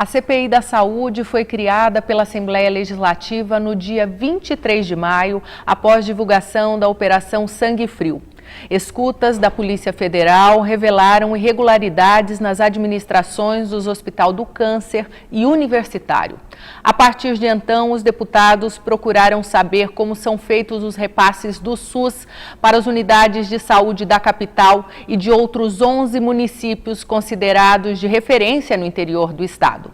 A CPI da Saúde foi criada pela Assembleia Legislativa no dia 23 de maio, após divulgação da Operação Sangue Frio. Escutas da Polícia Federal revelaram irregularidades nas administrações dos Hospital do Câncer e Universitário. A partir de então, os deputados procuraram saber como são feitos os repasses do SUS para as unidades de saúde da capital e de outros 11 municípios considerados de referência no interior do estado.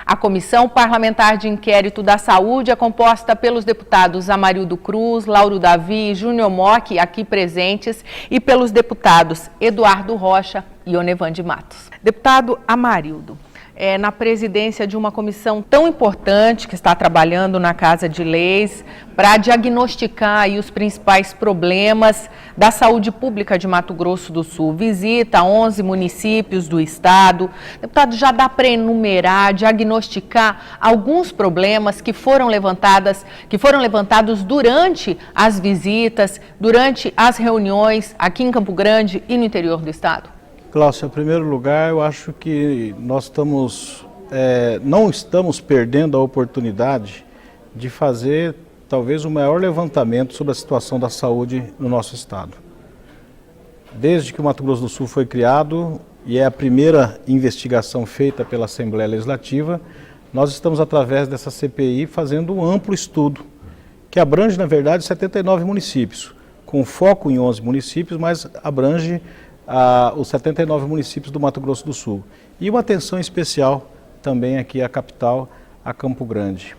A Comissão Parlamentar de Inquérito da Saúde é composta pelos deputados Amarildo Cruz, Lauro Davi e Júnior Mock, aqui presentes, e pelos deputados Eduardo Rocha e Onevande Matos. Deputado Amarildo, na presidência de uma comissão tão importante que está trabalhando na Casa de Leis para diagnosticar aí os principais problemas da saúde pública de Mato Grosso do Sul. Visita 11 municípios do estado. Deputado, já dá para enumerar, diagnosticar alguns problemas que foram levantados durante as visitas, durante as reuniões aqui em Campo Grande e no interior do estado? Cláudia, em primeiro lugar, eu acho que nós não estamos perdendo a oportunidade de fazer talvez o maior levantamento sobre a situação da saúde no nosso estado. Desde que o Mato Grosso do Sul foi criado, e é a primeira investigação feita pela Assembleia Legislativa, nós estamos, através dessa CPI, fazendo um amplo estudo, que abrange, na verdade, 79 municípios, com foco em 11 municípios, mas abrange os 79 municípios do Mato Grosso do Sul. E uma atenção especial também aqui à capital, a Campo Grande.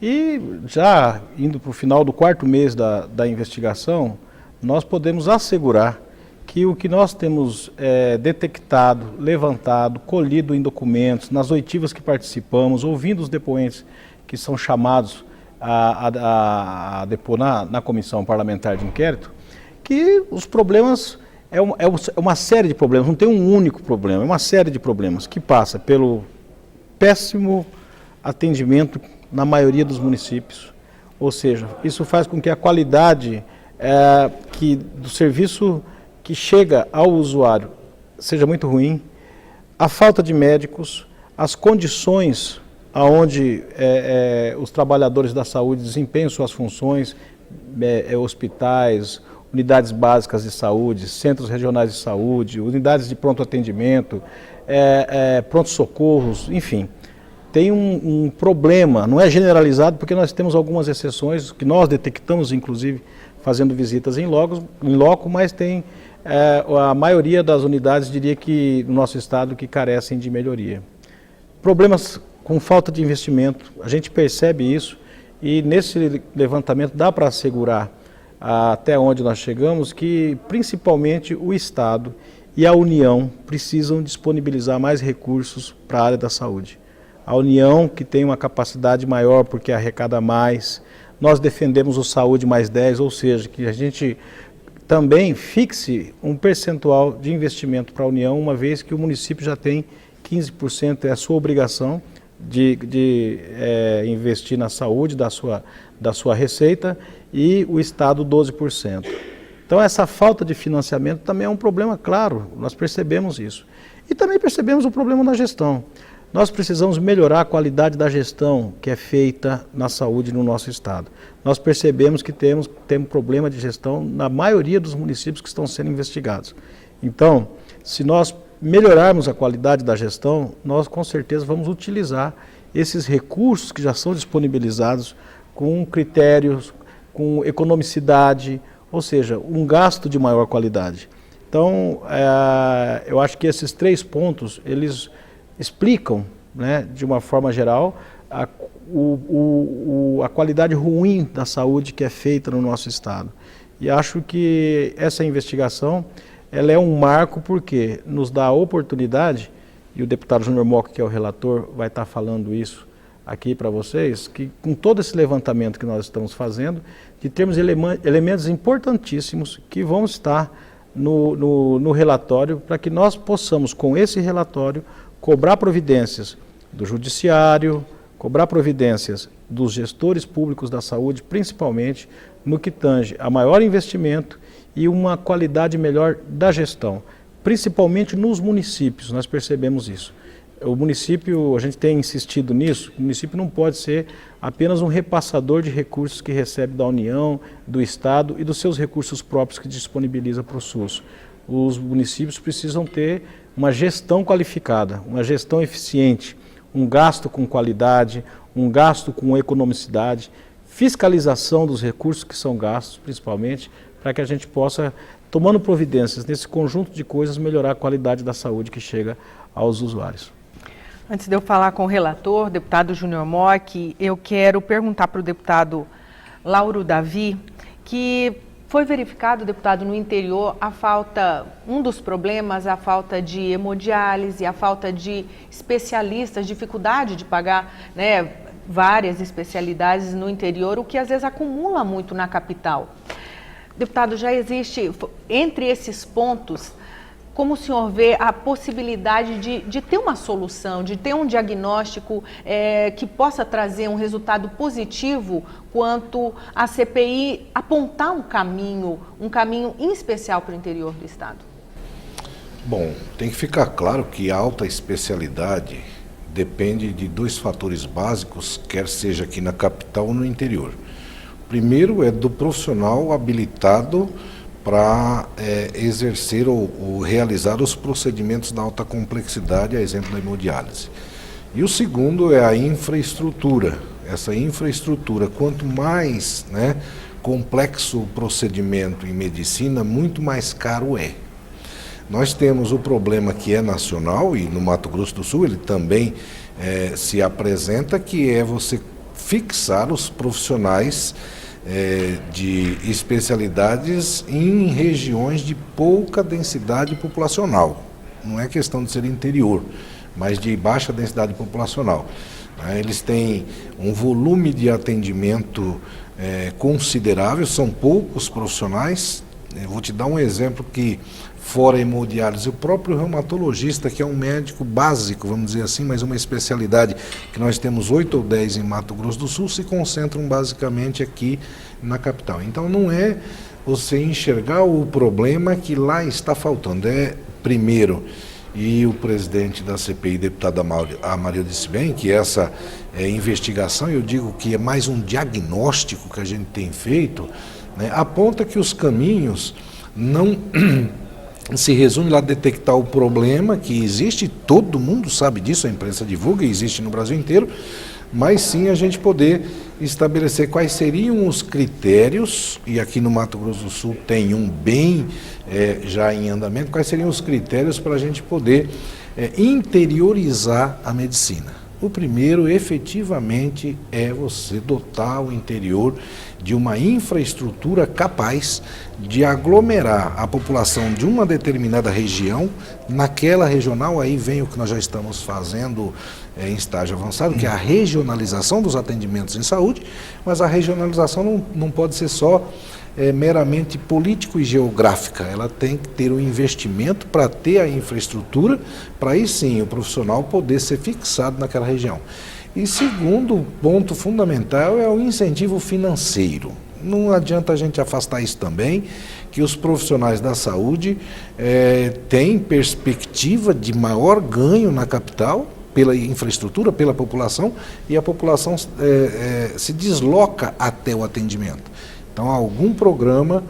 E já indo para o final do quarto mês da investigação, nós podemos assegurar que o que nós temos detectado, levantado, colhido em documentos, nas oitivas que participamos, ouvindo os depoentes que são chamados a depor na Comissão Parlamentar de Inquérito, que os problemas é uma série de problemas, não tem um único problema, é uma série de problemas que passa pelo péssimo atendimento na maioria dos municípios. Ou seja, isso faz com que a qualidade do serviço que chega ao usuário seja muito ruim, a falta de médicos, as condições onde os trabalhadores da saúde desempenham suas funções, hospitais, unidades básicas de saúde, centros regionais de saúde, unidades de pronto atendimento, pronto-socorros, enfim. Tem um problema, não é generalizado, porque nós temos algumas exceções que nós detectamos, inclusive, fazendo visitas em loco, mas tem a maioria das unidades, diria que no nosso estado, que carecem de melhoria. Problemas com falta de investimento, a gente percebe isso, e nesse levantamento dá para assegurar, até onde nós chegamos, que principalmente o Estado e a União precisam disponibilizar mais recursos para a área da saúde. A União, que tem uma capacidade maior porque arrecada mais, nós defendemos o Saúde mais 10, ou seja, que a gente também fixe um percentual de investimento para a União, uma vez que o município já tem 15%, é a sua obrigação de investir na saúde da sua receita, e o Estado 12%. Então essa falta de financiamento também é um problema, claro, nós percebemos isso. E também percebemos o problema da gestão. Nós precisamos melhorar a qualidade da gestão que é feita na saúde no nosso estado. Nós percebemos que temos problema de gestão na maioria dos municípios que estão sendo investigados. Então, se nós melhorarmos a qualidade da gestão, nós com certeza vamos utilizar esses recursos que já são disponibilizados com critérios, com economicidade, ou seja, um gasto de maior qualidade. Então, eu acho que esses 3 pontos, eles explicam, né, de uma forma geral, a qualidade ruim da saúde que é feita no nosso estado. E acho que essa investigação, ela é um marco porque nos dá a oportunidade, e o deputado Júnior Mock, que é o relator, vai estar falando isso aqui para vocês, que com todo esse levantamento que nós estamos fazendo, de termos elementos importantíssimos que vão estar no relatório, para que nós possamos, com esse relatório, cobrar providências do judiciário, cobrar providências dos gestores públicos da saúde, principalmente no que tange a maior investimento e uma qualidade melhor da gestão, principalmente nos municípios, nós percebemos isso. o município, a gente tem insistido nisso, o município não pode ser apenas um repassador de recursos que recebe da União, do Estado e dos seus recursos próprios que disponibiliza para o SUS. Os municípios precisam ter uma gestão qualificada, uma gestão eficiente, um gasto com qualidade, um gasto com economicidade, fiscalização dos recursos que são gastos, principalmente, para que a gente possa, tomando providências nesse conjunto de coisas, melhorar a qualidade da saúde que chega aos usuários. Antes de eu falar com o relator, deputado Júnior Mock, eu quero perguntar para o deputado Lauro Davi, que foi verificado, deputado, no interior, um dos problemas, a falta de hemodiálise, a falta de especialistas, dificuldade de pagar, né, várias especialidades no interior, o que às vezes acumula muito na capital. Deputado, já existe, entre esses pontos, como o senhor vê a possibilidade de ter uma solução, de ter um diagnóstico que possa trazer um resultado positivo quanto a CPI apontar um caminho em especial para o interior do Estado? Bom, tem que ficar claro que a alta especialidade depende de dois fatores básicos, quer seja aqui na capital ou no interior. Primeiro é do profissional habilitado para exercer ou realizar os procedimentos da alta complexidade, a exemplo da hemodiálise. E o segundo é a infraestrutura. Essa infraestrutura, quanto mais complexo o procedimento em medicina, muito mais caro é. Nós temos o problema que é nacional, e no Mato Grosso do Sul ele também se apresenta, que é você fixar os profissionais de especialidades em regiões de pouca densidade populacional. Não é questão de ser interior, mas de baixa densidade populacional. Eles têm um volume de atendimento considerável, são poucos profissionais. Eu vou te dar um exemplo que, fora a hemodiálise, o próprio reumatologista, que é um médico básico, vamos dizer assim, mas uma especialidade que nós temos 8 ou 10 em Mato Grosso do Sul, se concentram basicamente aqui na capital. Então não é você enxergar o problema que lá está faltando, primeiro, e o presidente da CPI, deputado Amarildo, disse bem que essa investigação, eu digo que é mais um diagnóstico que a gente tem feito, aponta que os caminhos não se resume lá a detectar o problema que existe, todo mundo sabe disso, a imprensa divulga, existe no Brasil inteiro, mas sim a gente poder estabelecer quais seriam os critérios, e aqui no Mato Grosso do Sul tem um bem já em andamento, quais seriam os critérios para a gente poder interiorizar a medicina. O primeiro, efetivamente, é você dotar o interior de uma infraestrutura capaz de aglomerar a população de uma determinada região, naquela regional. Aí vem o que nós já estamos fazendo em estágio avançado, que é a regionalização dos atendimentos em saúde, mas a regionalização não pode ser só meramente político e geográfica, ela tem que ter um investimento para ter a infraestrutura, para aí sim o profissional poder ser fixado naquela região. E segundo ponto fundamental é o incentivo financeiro. Não adianta a gente afastar isso também, que os profissionais da saúde têm perspectiva de maior ganho na capital, pela infraestrutura, pela população, e a população se desloca até o atendimento. Então, algum programa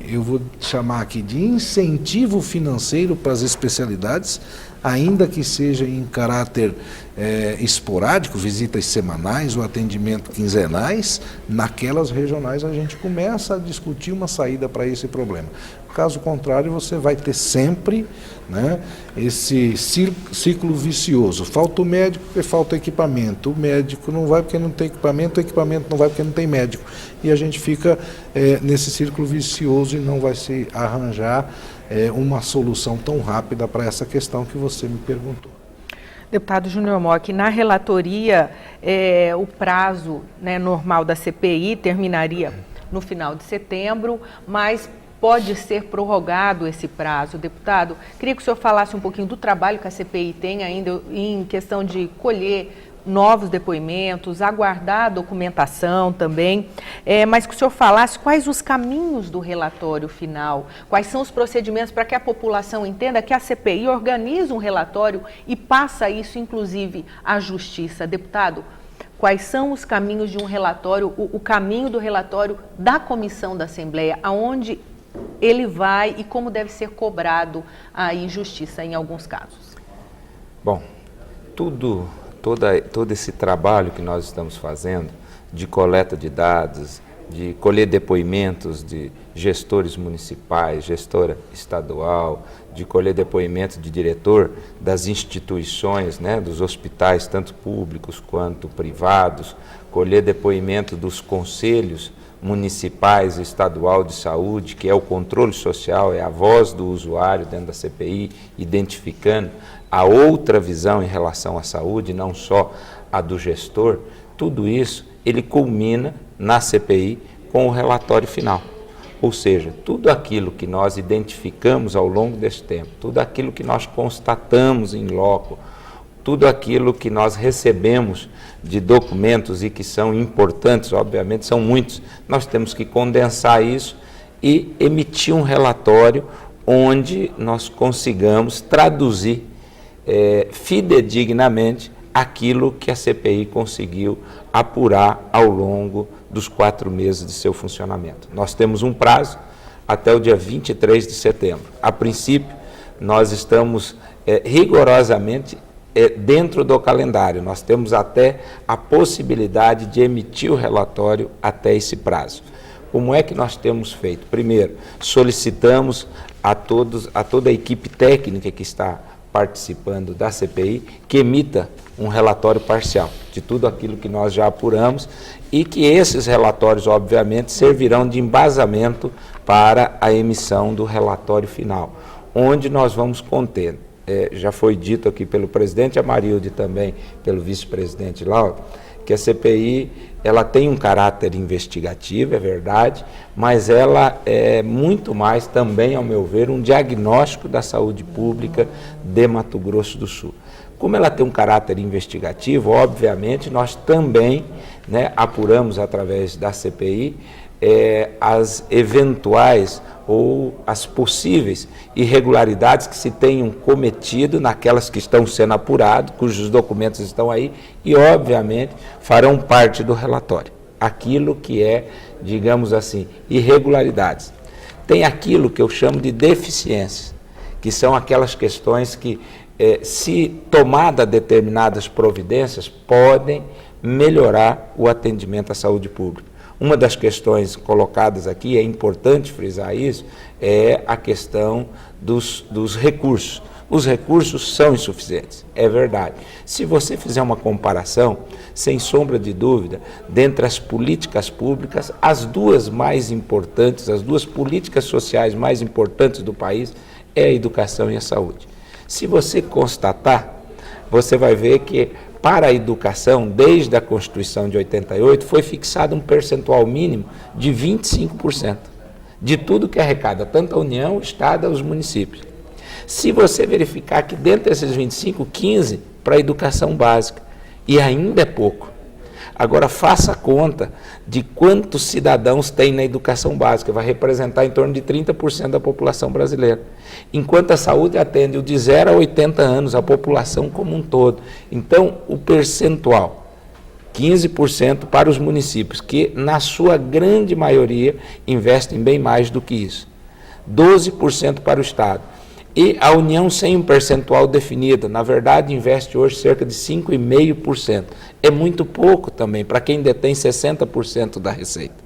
eu vou chamar aqui de incentivo financeiro para as especialidades, ainda que seja em caráter esporádico, visitas semanais ou atendimento quinzenais, naquelas regionais a gente começa a discutir uma saída para esse problema. Caso contrário, você vai ter sempre esse ciclo vicioso. Falta o médico porque falta equipamento. O médico não vai porque não tem equipamento, o equipamento não vai porque não tem médico. E a gente fica nesse círculo vicioso e não vai se arranjar uma solução tão rápida para essa questão que você me perguntou. Deputado Júnior Mock, na relatoria, o prazo normal da CPI terminaria no final de setembro, mas pode ser prorrogado esse prazo. Deputado, queria que o senhor falasse um pouquinho do trabalho que a CPI tem ainda em questão de colher novos depoimentos, aguardar a documentação também, mas que o senhor falasse quais os caminhos do relatório final, quais são os procedimentos para que a população entenda que a CPI organiza um relatório e passa isso, inclusive, à Justiça. Deputado, quais são os caminhos de um relatório, o caminho do relatório da Comissão da Assembleia, aonde ele vai e como deve ser cobrado a injustiça em alguns casos? Bom, todo esse trabalho que nós estamos fazendo de coleta de dados, de colher depoimentos de gestores municipais, gestora estadual, de colher depoimentos de diretor das instituições, né, dos hospitais, tanto públicos quanto privados, colher depoimento dos conselhos municipais e estadual de saúde, que é o controle social, é a voz do usuário dentro da CPI, identificando a outra visão em relação à saúde, não só a do gestor. Tudo isso, ele culmina na CPI com o relatório final. Ou seja, tudo aquilo que nós identificamos ao longo desse tempo, tudo aquilo que nós constatamos em loco, tudo aquilo que nós recebemos de documentos e que são importantes, obviamente são muitos, nós temos que condensar isso e emitir um relatório onde nós consigamos traduzir fidedignamente aquilo que a CPI conseguiu apurar ao longo dos 4 meses de seu funcionamento. Nós temos um prazo até o dia 23 de setembro. A princípio, nós estamos rigorosamente dentro do calendário. Nós temos até a possibilidade de emitir o relatório até esse prazo. Como é que nós temos feito? Primeiro, solicitamos a toda a equipe técnica que está participando da CPI que emita um relatório parcial de tudo aquilo que nós já apuramos e que esses relatórios, obviamente, servirão de embasamento para a emissão do relatório final, onde nós vamos conter, já foi dito aqui pelo presidente Amarildo e também pelo vice-presidente Lauro, que a CPI ela tem um caráter investigativo, é verdade, mas ela é muito mais também, ao meu ver, um diagnóstico da saúde pública de Mato Grosso do Sul. Como ela tem um caráter investigativo, obviamente, nós também, né, apuramos através da CPI as eventuais ou as possíveis irregularidades que se tenham cometido naquelas que estão sendo apuradas, cujos documentos estão aí e, obviamente, farão parte do relatório. Aquilo que é, digamos assim, irregularidades. Tem aquilo que eu chamo de deficiências, que são aquelas questões que, se tomada determinadas providências, podem melhorar o atendimento à saúde pública. Uma das questões colocadas aqui, é importante frisar isso, é a questão dos recursos. Os recursos são insuficientes, é verdade. Se você fizer uma comparação, sem sombra de dúvida, dentre as políticas públicas, as duas mais importantes, as duas políticas sociais mais importantes do país é a educação e a saúde. Se você constatar, você vai ver que para a educação, desde a Constituição de 88, foi fixado um percentual mínimo de 25% de tudo que arrecada, tanto a União, o Estado, os municípios. Se você verificar que dentro desses 25, 15 para a educação básica, e ainda é pouco. Agora faça conta de quantos cidadãos tem na educação básica, vai representar em torno de 30% da população brasileira. Enquanto a saúde atende o de 0 a 80 anos, a população como um todo. Então, o percentual, 15% para os municípios, que na sua grande maioria investem bem mais do que isso. 12% para o Estado. E a União sem um percentual definido, na verdade investe hoje cerca de 5,5%. É muito pouco também para quem detém 60% da receita.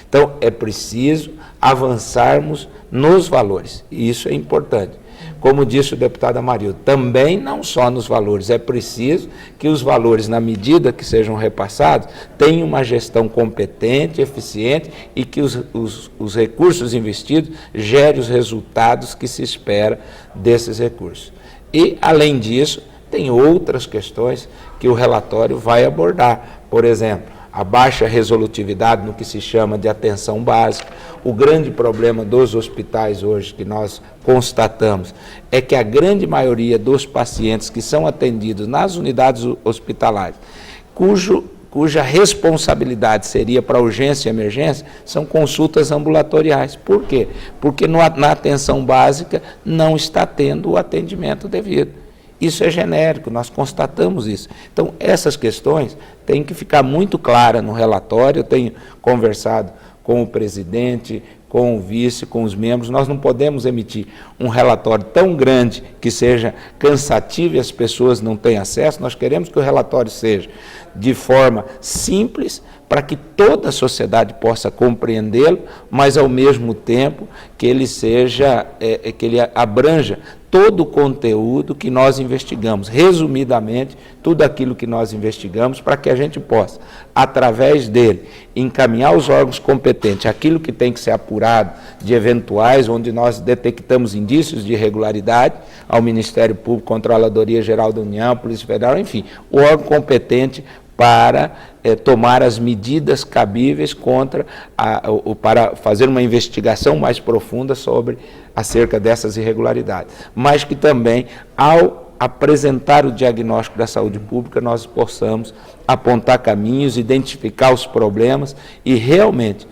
Então é preciso avançarmos nos valores, e isso é importante. Como disse o deputado Amarildo, também não só nos valores, é preciso que os valores, na medida que sejam repassados, tenham uma gestão competente, eficiente e que os recursos investidos gerem os resultados que se espera desses recursos. E, além disso, tem outras questões que o relatório vai abordar. Por exemplo, a baixa resolutividade no que se chama de atenção básica. O grande problema dos hospitais hoje que nós constatamos é que a grande maioria dos pacientes que são atendidos nas unidades hospitalares, cuja responsabilidade seria para urgência e emergência, são consultas ambulatoriais. Por quê? Porque na atenção básica não está tendo o atendimento devido. Isso é genérico, nós constatamos isso. Então, essas questões têm que ficar muito claras no relatório. Eu tenho conversado com o presidente, com o vice, com os membros. Nós não podemos emitir um relatório tão grande que seja cansativo e as pessoas não tenham acesso. Nós queremos que o relatório seja de forma simples, para que toda a sociedade possa compreendê-lo, mas ao mesmo tempo que ele seja, que ele abranja todo o conteúdo que nós investigamos, resumidamente, tudo aquilo que nós investigamos, para que a gente possa, através dele, encaminhar os órgãos competentes, aquilo que tem que ser apurado de eventuais, onde nós detectamos indícios de irregularidade, ao Ministério Público, Controladoria Geral da União, Polícia Federal, enfim, o órgão competente para tomar as medidas cabíveis para fazer uma investigação mais profunda acerca dessas irregularidades. Mas que também, ao apresentar o diagnóstico da saúde pública, nós possamos apontar caminhos, identificar os problemas e realmente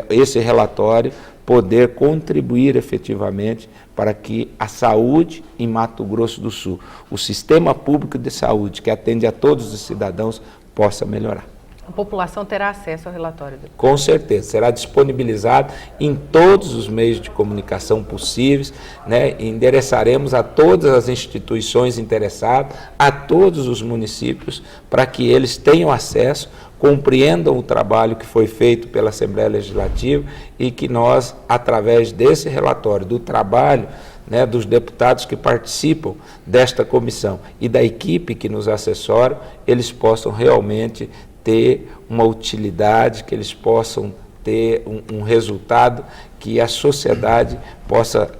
esse relatório poder contribuir efetivamente para que a saúde em Mato Grosso do Sul, o sistema público de saúde que atende a todos os cidadãos, possa melhorar. A população terá acesso ao relatório? Com certeza, será disponibilizado em todos os meios de comunicação possíveis, né? Endereçaremos a todas as instituições interessadas, a todos os municípios, para que eles tenham acesso, compreendam o trabalho que foi feito pela Assembleia Legislativa e que nós, através desse relatório, do trabalho, né, dos deputados que participam desta comissão e da equipe que nos assessora, eles possam realmente ter uma utilidade, que eles possam ter um resultado que a sociedade possa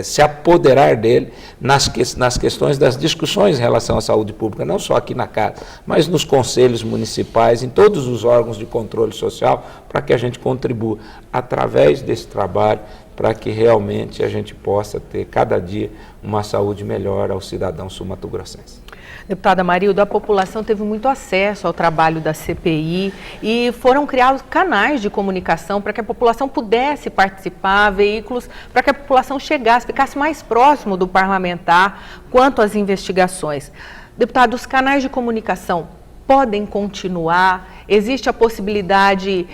se apoderar dele nas questões das discussões em relação à saúde pública, não só aqui na casa, mas nos conselhos municipais, em todos os órgãos de controle social, para que a gente contribua através desse trabalho, para que realmente a gente possa ter cada dia uma saúde melhor ao cidadão sul-mato-grossense. Deputada Marilda, a população teve muito acesso ao trabalho da CPI e foram criados canais de comunicação para que a população pudesse participar, veículos para que a população chegasse, ficasse mais próximo do parlamentar quanto às investigações. Deputado, os canais de comunicação podem continuar? Existe a possibilidade,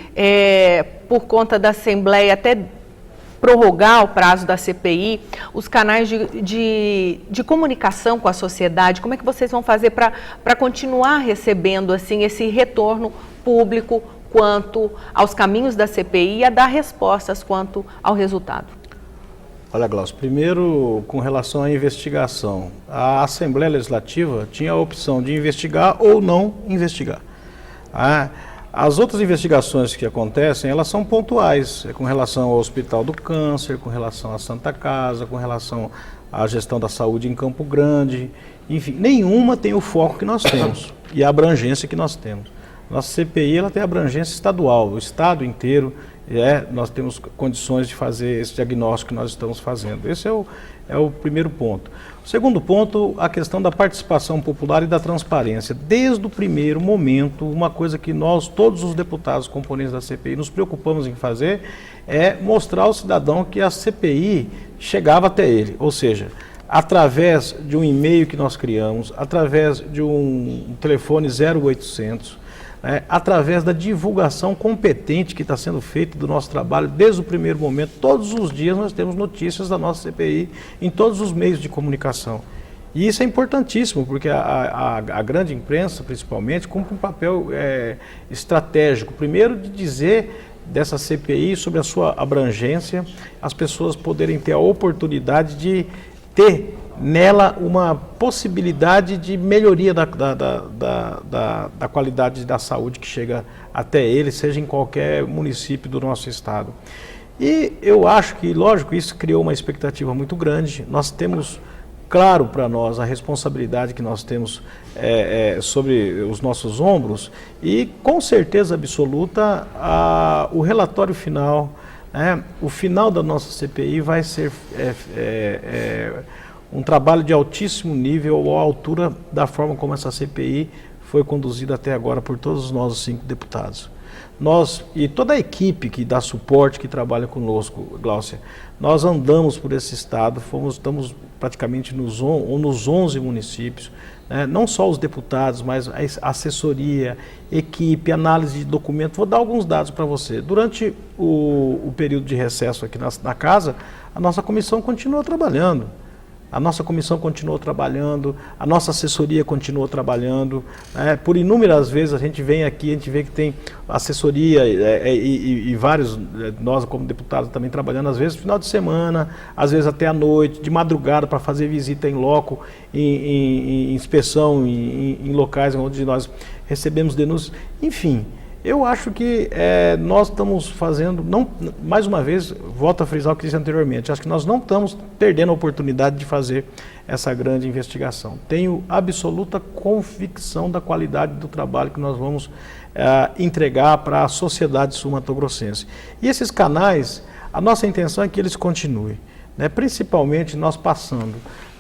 por conta da Assembleia, até prorrogar o prazo da CPI, os canais de comunicação com a sociedade? Como é que vocês vão fazer para continuar recebendo assim, esse retorno público quanto aos caminhos da CPI e a dar respostas quanto ao resultado? Olha, Glaucio, primeiro, com relação à investigação, a Assembleia Legislativa tinha a opção de investigar ou não investigar. As outras investigações que acontecem, elas são pontuais, com relação ao Hospital do Câncer, com relação à Santa Casa, com relação à gestão da saúde em Campo Grande, enfim, nenhuma tem o foco que nós temos e a abrangência que nós temos. Nossa CPI ela tem abrangência estadual, o estado inteiro, nós temos condições de fazer esse diagnóstico que nós estamos fazendo. Esse é o primeiro ponto. O segundo ponto, a questão da participação popular e da transparência. Desde o primeiro momento, uma coisa que nós, todos os deputados componentes da CPI, nos preocupamos em fazer é mostrar ao cidadão que a CPI chegava até ele, ou seja, através de um e-mail que nós criamos, através de um telefone 0800, através da divulgação competente que está sendo feita do nosso trabalho desde o primeiro momento. Todos os dias nós temos notícias da nossa CPI em todos os meios de comunicação. E isso é importantíssimo, porque a grande imprensa, principalmente, cumpre um papel estratégico. Primeiro, de dizer dessa CPI sobre a sua abrangência, as pessoas poderem ter a oportunidade de ter nela uma possibilidade de melhoria da qualidade da saúde que chega até ele, seja em qualquer município do nosso estado. E eu acho que, lógico, isso criou uma expectativa muito grande. Nós temos claro para nós a responsabilidade que nós temos sobre os nossos ombros e, com certeza absoluta, o relatório final, o final da nossa CPI vai ser um trabalho de altíssimo nível, à altura da forma como essa CPI foi conduzida até agora por todos nós, os 5 deputados. Nós, e toda a equipe que dá suporte, que trabalha conosco, Gláucia, nós andamos por esse estado, estamos praticamente nos 11 municípios, né? Não só os deputados, mas a assessoria, equipe, análise de documentos. Vou dar alguns dados para você. Durante o período de recesso aqui na casa, a nossa comissão continuou trabalhando. A nossa comissão continuou trabalhando, a nossa assessoria continuou trabalhando. Por inúmeras vezes a gente vem aqui, a gente vê que tem assessoria e vários, nós como deputados também trabalhando, às vezes no final de semana, às vezes até à noite, de madrugada, para fazer visita em loco, em inspeção, em locais onde nós recebemos denúncias. Enfim, eu acho que nós estamos fazendo, mais uma vez, volto a frisar o que disse anteriormente, acho que nós não estamos perdendo a oportunidade de fazer essa grande investigação. Tenho absoluta convicção da qualidade do trabalho que nós vamos entregar para a sociedade sul-mato-grossense. E esses canais, a nossa intenção é que eles continuem, né? Principalmente nós passando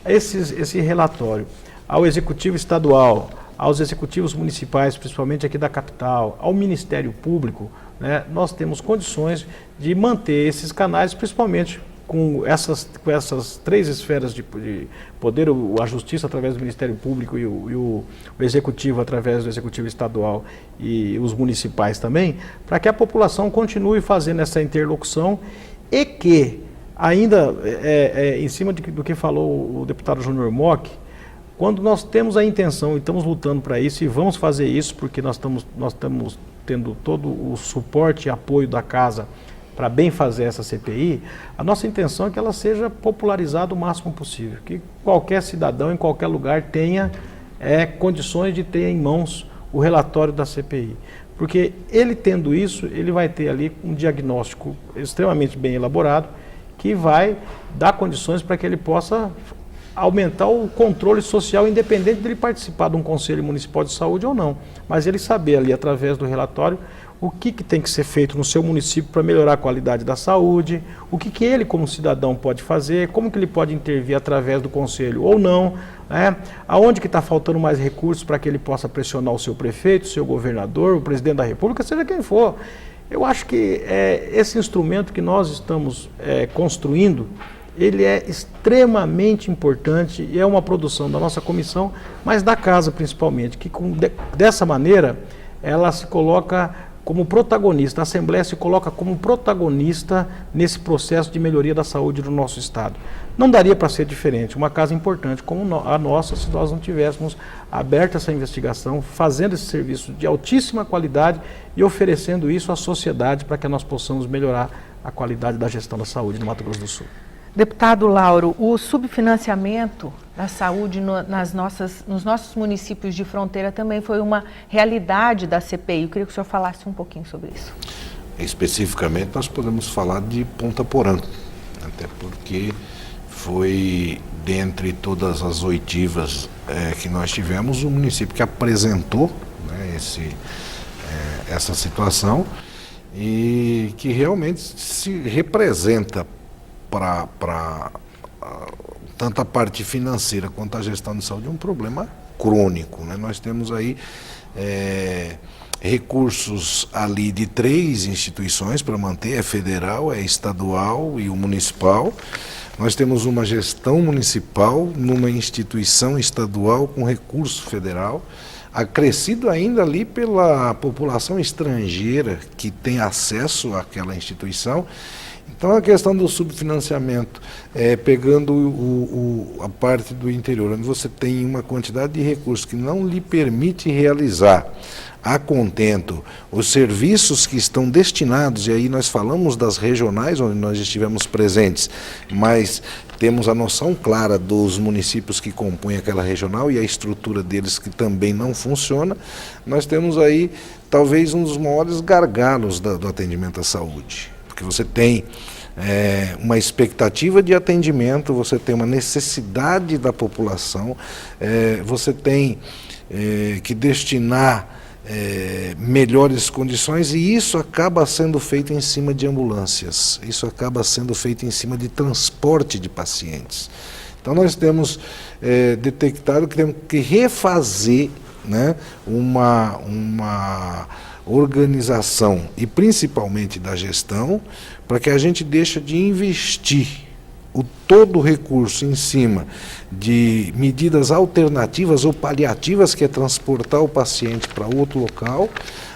esse relatório ao Executivo Estadual, aos executivos municipais, principalmente aqui da capital, ao Ministério Público, né, nós temos condições de manter esses canais, principalmente com essas 3 esferas de poder, a Justiça através do Ministério Público e o Executivo através do Executivo Estadual e os municipais também, para que a população continue fazendo essa interlocução e que, ainda em cima do que falou o deputado Júnior Mock, quando nós temos a intenção e estamos lutando para isso e vamos fazer isso porque nós estamos tendo todo o suporte e apoio da casa para bem fazer essa CPI, a nossa intenção é que ela seja popularizada o máximo possível, que qualquer cidadão em qualquer lugar tenha condições de ter em mãos o relatório da CPI. Porque ele tendo isso, ele vai ter ali um diagnóstico extremamente bem elaborado que vai dar condições para que ele possa aumentar o controle social, independente de ele participar de um Conselho Municipal de Saúde ou não. Mas ele saber ali, através do relatório, o que tem que ser feito no seu município para melhorar a qualidade da saúde, o que ele, como cidadão, pode fazer, como que ele pode intervir através do Conselho ou não, né? Aonde que está faltando mais recursos para que ele possa pressionar o seu prefeito, o seu governador, o presidente da República, seja quem for. Eu acho que esse instrumento que nós estamos construindo, ele é extremamente importante e é uma produção da nossa comissão, mas da casa principalmente, que dessa maneira ela se coloca como protagonista, a Assembleia se coloca como protagonista nesse processo de melhoria da saúde do nosso Estado. Não daria para ser diferente, uma casa importante como a nossa, se nós não tivéssemos aberto essa investigação, fazendo esse serviço de altíssima qualidade e oferecendo isso à sociedade para que nós possamos melhorar a qualidade da gestão da saúde no Mato Grosso do Sul. Deputado Lauro, o subfinanciamento da saúde nos nossos municípios de fronteira também foi uma realidade da CPI. Eu queria que o senhor falasse um pouquinho sobre isso. Especificamente, nós podemos falar de Ponta Porã, até porque foi, dentre todas as oitivas que nós tivemos, o município que apresentou, né, essa situação e que realmente se representa para tanto a parte financeira quanto a gestão de saúde, é um problema crônico, né? Nós temos aí recursos ali de 3 instituições para manter, federal, estadual e o municipal. Nós temos uma gestão municipal numa instituição estadual com recurso federal, acrescido ainda ali pela população estrangeira que tem acesso àquela instituição. Então a questão do subfinanciamento, pegando a parte do interior, onde você tem uma quantidade de recursos que não lhe permite realizar a contento os serviços que estão destinados, e aí nós falamos das regionais onde nós estivemos presentes, mas temos a noção clara dos municípios que compõem aquela regional e a estrutura deles que também não funciona. Nós temos aí talvez um dos maiores gargalos do atendimento à saúde, porque você tem uma expectativa de atendimento, você tem uma necessidade da população, você tem que destinar melhores condições, e isso acaba sendo feito em cima de ambulâncias, isso acaba sendo feito em cima de transporte de pacientes. Então nós temos detectado que temos que refazer né, uma organização e principalmente da gestão, para que a gente deixe de investir todo o recurso em cima de medidas alternativas ou paliativas, que é transportar o paciente para outro local,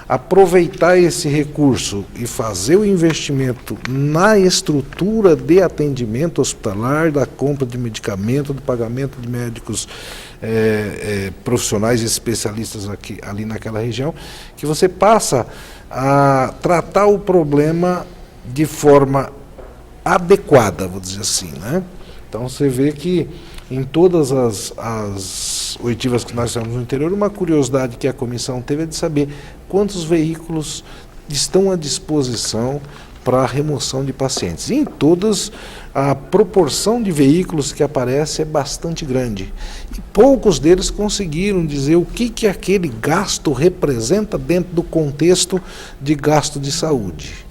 aproveitar esse recurso e fazer o investimento na estrutura de atendimento hospitalar, da compra de medicamento, do pagamento de médicos profissionais e especialistas ali naquela região, que você passa a tratar o problema de forma adequada, vou dizer assim, né? Então você vê que em todas as oitivas que nós temos no interior, uma curiosidade que a comissão teve é de saber quantos veículos estão à disposição para a remoção de pacientes. E em todas, a proporção de veículos que aparece é bastante grande. E poucos deles conseguiram dizer o que aquele gasto representa dentro do contexto de gasto de saúde.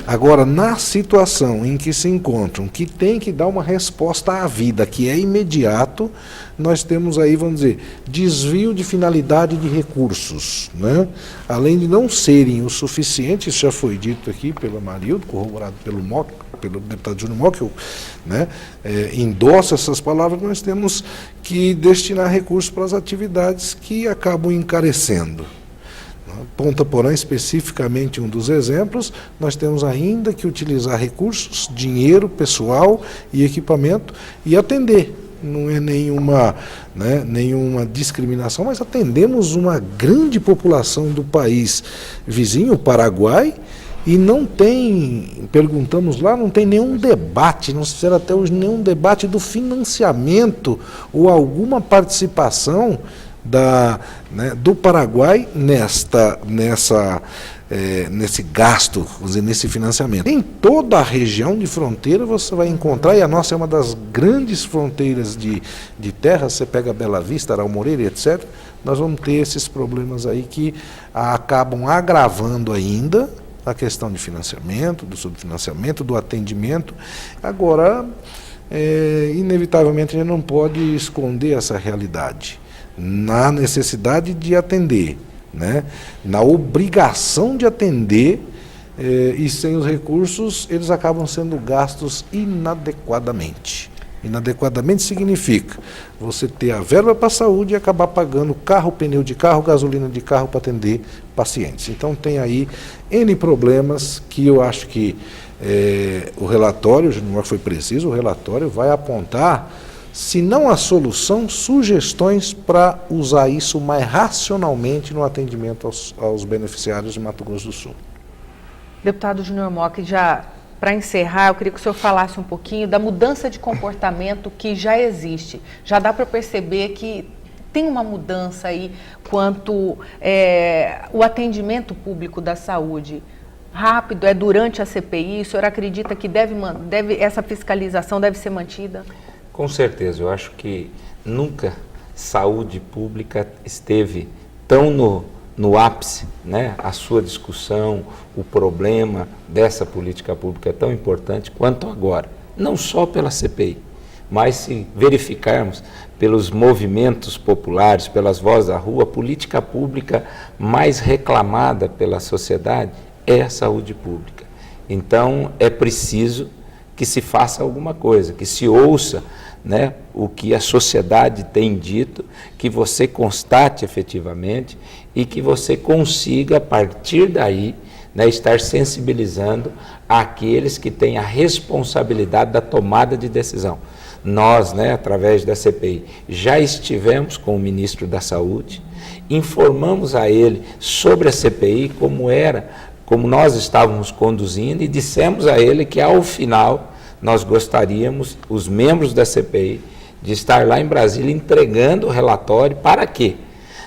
Agora, na situação em que se encontram, que tem que dar uma resposta à vida, que é imediato, nós temos aí, vamos dizer, desvio de finalidade de recursos, né? Além de não serem o suficiente, isso já foi dito aqui pela Marildo, corroborado pelo deputado Júnior Mock, né? Endossa essas palavras, nós temos que destinar recursos para as atividades que acabam encarecendo. Ponta Porã, especificamente um dos exemplos, nós temos ainda que utilizar recursos, dinheiro, pessoal e equipamento e atender. Não é nenhuma discriminação, mas atendemos uma grande população do país vizinho, o Paraguai, e não tem, perguntamos lá, não tem nenhum debate, não se fizeram até hoje nenhum debate do financiamento ou alguma participação do Paraguai nesse gasto, vamos dizer, nesse financiamento. Em toda a região de fronteira você vai encontrar, e a nossa é uma das grandes fronteiras de terra, você pega Bela Vista, Aral Moreira, etc., nós vamos ter esses problemas aí que acabam agravando ainda a questão de financiamento, do subfinanciamento, do atendimento. Agora, inevitavelmente, a gente não pode esconder essa realidade. Na necessidade de atender, né? Na obrigação de atender, e sem os recursos, eles acabam sendo gastos inadequadamente. Inadequadamente significa você ter a verba para a saúde e acabar pagando carro, pneu de carro, gasolina de carro para atender pacientes. Então tem aí N problemas que eu acho que o relatório, o Júnior foi preciso, o relatório vai apontar, se não a solução, sugestões para usar isso mais racionalmente no atendimento aos beneficiários de Mato Grosso do Sul. Deputado Júnior Mock, já para encerrar, eu queria que o senhor falasse um pouquinho da mudança de comportamento que já existe. Já dá para perceber que tem uma mudança aí quanto o atendimento público da saúde. Rápido, é durante a CPI, o senhor acredita que essa fiscalização deve ser mantida? Com certeza, eu acho que nunca saúde pública esteve tão no ápice, né? A sua discussão, o problema dessa política pública é tão importante quanto agora. Não só pela CPI, mas se verificarmos pelos movimentos populares, pelas vozes da rua, a política pública mais reclamada pela sociedade é a saúde pública. Então, é preciso que se faça alguma coisa, que se ouça, né, o que a sociedade tem dito, que você constate efetivamente e que você consiga, a partir daí, né, estar sensibilizando aqueles que têm a responsabilidade da tomada de decisão. Nós, né, através da CPI, já estivemos com o ministro da Saúde, informamos a ele sobre a CPI, como nós estávamos conduzindo, e dissemos a ele que, ao final, nós gostaríamos, os membros da CPI, de estar lá em Brasília entregando o relatório. Para quê?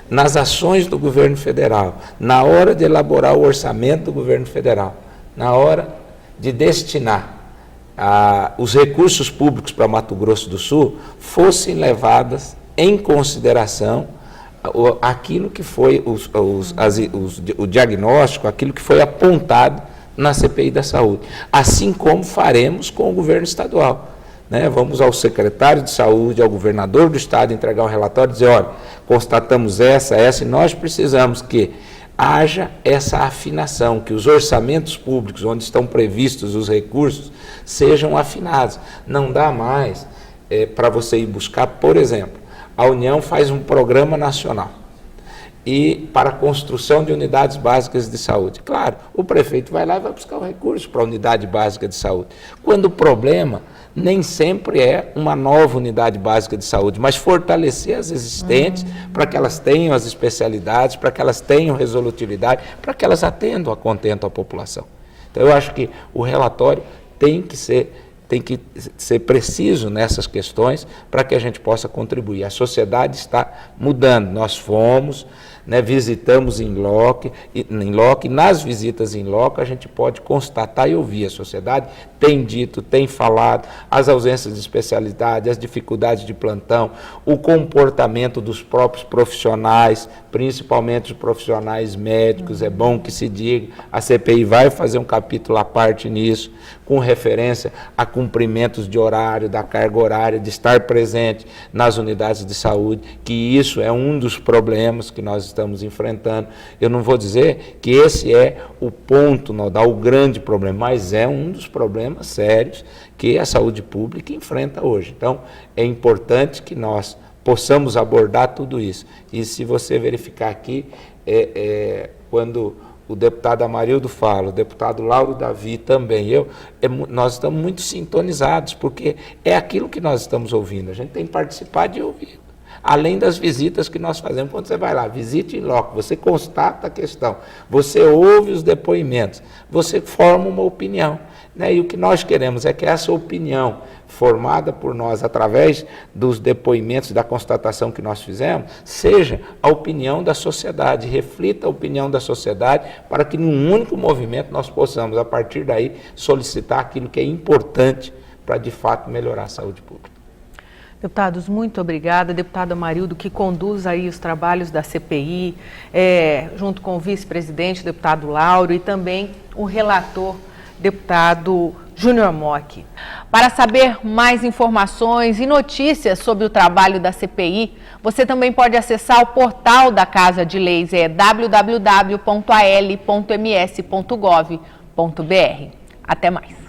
Nas ações do governo federal, na hora de elaborar o orçamento do governo federal, na hora de destinar os recursos públicos para Mato Grosso do Sul, fossem levadas em consideração aquilo que foi o diagnóstico, aquilo que foi apontado na CPI da Saúde, assim como faremos com o governo estadual. né? Vamos ao secretário de saúde, ao governador do estado entregar um relatório e dizer, olha, constatamos essa, e nós precisamos que haja essa afinação, que os orçamentos públicos, onde estão previstos os recursos, sejam afinados. Não dá mais para você ir buscar, por exemplo, a União faz um programa nacional e para a construção de unidades básicas de saúde. Claro, o prefeito vai lá e vai buscar o recurso para a unidade básica de saúde. Quando o problema nem sempre é uma nova unidade básica de saúde, mas fortalecer as existentes para que elas tenham as especialidades, para que elas tenham resolutividade, para que elas atendam a contento a população. Então, eu acho que o relatório tem que ser preciso nessas questões para que a gente possa contribuir. A sociedade está mudando, nós fomos, né, visitamos em loco, e nas visitas em loco a gente pode constatar e ouvir. A sociedade tem dito, tem falado, as ausências de especialidade, as dificuldades de plantão, o comportamento dos próprios profissionais, principalmente os profissionais médicos, é bom que se diga, a CPI vai fazer um capítulo à parte nisso, com referência a cumprimentos de horário, da carga horária, de estar presente nas unidades de saúde, que isso é um dos problemas que nós estamos enfrentando. Eu não vou dizer que esse é o ponto nodal, o grande problema, mas é um dos problemas sérios que a saúde pública enfrenta hoje. Então, é importante que nós possamos abordar tudo isso. E se você verificar aqui, quando o deputado Amarildo fala, o deputado Lauro Davi também, nós estamos muito sintonizados, porque é aquilo que nós estamos ouvindo, a gente tem que participar de ouvir. Além das visitas que nós fazemos, quando você vai lá, visite em loco, você constata a questão, você ouve os depoimentos, você forma uma opinião, né? E o que nós queremos é que essa opinião, formada por nós através dos depoimentos, da constatação que nós fizemos, seja a opinião da sociedade, reflita a opinião da sociedade, para que num único movimento nós possamos, a partir daí, solicitar aquilo que é importante para, de fato, melhorar a saúde pública. Deputados, muito obrigada. Deputado Amarildo, que conduz aí os trabalhos da CPI, junto com o vice-presidente, deputado Lauro, e também o relator, deputado Júnior Mock. Para saber mais informações e notícias sobre o trabalho da CPI, você também pode acessar o portal da Casa de Leis, www.al.ms.gov.br. Até mais.